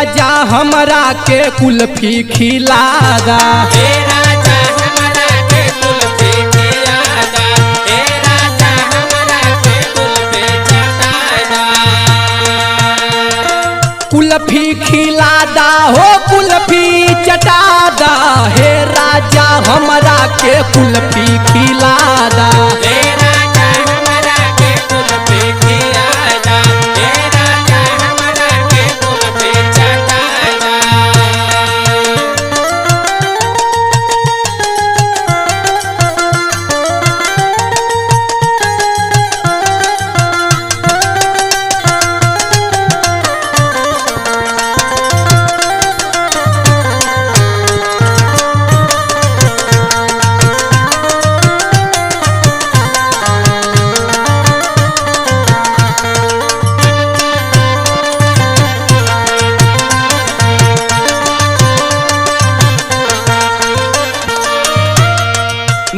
राजा हमरा के कुल्फी खिलादा। हे राजा हमरा के कुल्फी खिलादा। हे राजा हमरा के कुल्फी चटादा। कुल्फी खिलादा हो कुल्फी चटादा। हे राजा हमरा के कुल्फी खिलादा। हे राजा हमरा के कुल्फी खिलादा। हे राजा हमरा के कुल्फी चटादा।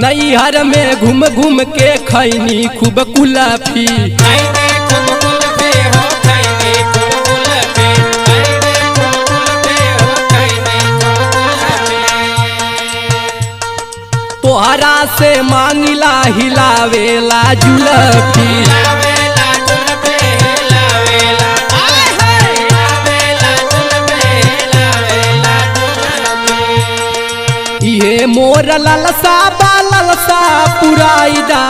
नैहर में घूम घूम के खैनी खूब कुल्फी। खैनी खूब कुल्फी हो खैनी खूब कुल्फी। खैनी खूब कुल्फी हो खैनी खूब कुल्फी। तोहरा से मांगिला हिलावेला जुल्फी। हिलावेला जुल्फी हिलावेला। आय हाय हिलावेला जुल्फी हिलावेला जुल्फी। ये मोर ललसा बा ललसा पुराइदा।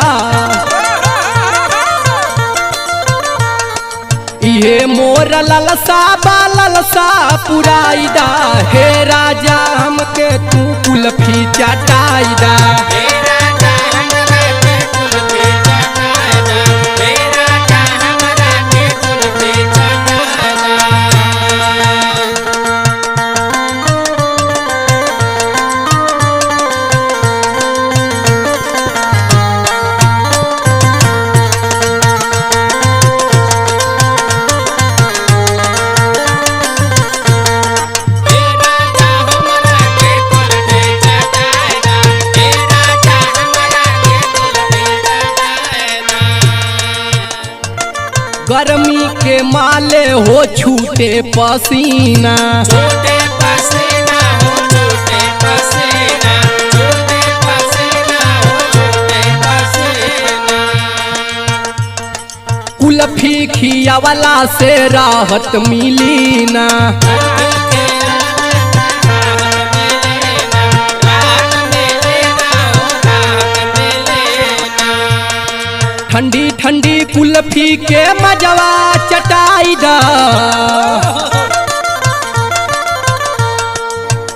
ये मोर ललसा बा ललसा पुराइदा। हे राजा हमके तू कुल्फी चटाइदा। हे राजा हमरा के कुल्फी चटादा। हे राजा हमरा के कुल्फी चटादा। हे राजा हमरा के कुल्फी चटादा। हे राजा हमरा के कुल्फी चटादा। गर्मी के माले हो छूटे पसीना। छोटे पसीना हो छोटे पसीना। छोटे पसीना हो छोटे पसीना। कुल्फी खियावला से राहत मिली ना। ठंडी ठंडी कुल्फी के मजवा चटाइदा।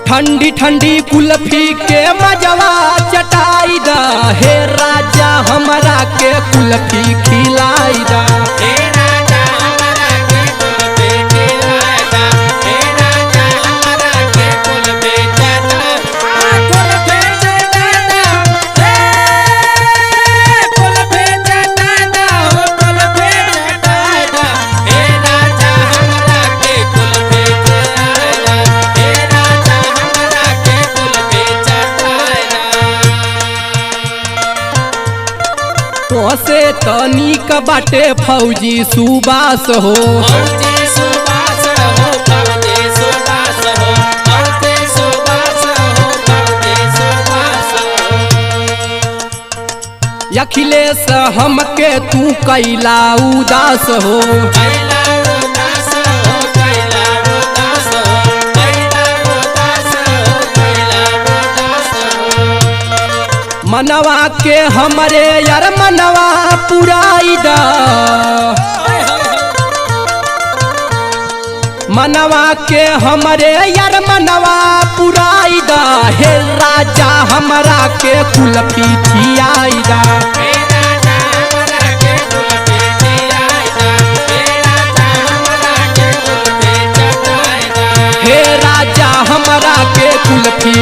ठंडी ठंडी कुल्फी के मजवा चटाइदा। हे राजा हमरा के कुल्फी खिलाइदा। हे राजा हमरा के कुल्फी खिलादा। हे राजा हमरा के कुल्फी चटादा। कुल्फी चटादा। हे कुल्फी चटादा हो कुल्फी चटादा। हे राजा हमरा के कुल्फी खिलादा। हे राजा हमरा के कुल्फी चटादा। तोसे तनिक बाटे फौजी सुबास हो। फौजी सुबास हो फौजी सुबास हो। फौजी सुबास हो फौजी सुबास हो। अखिलेश हमके तू कैला उदास हो। कैला उदास हो कैला उदास हो। कैला उदास हो कैला उदास हो। मनवा के हमरे यार मनवा पुराइदा। मनवा के हमरे यार मनवा पुराइदा। हे राजा हमरा के कुल्फी खियाइदा। हे राजा हमरा के कुल्फी खिलादा। हे राजा हमरा के कुल्फी चटादा। हे राजा हमरा के कुल्फी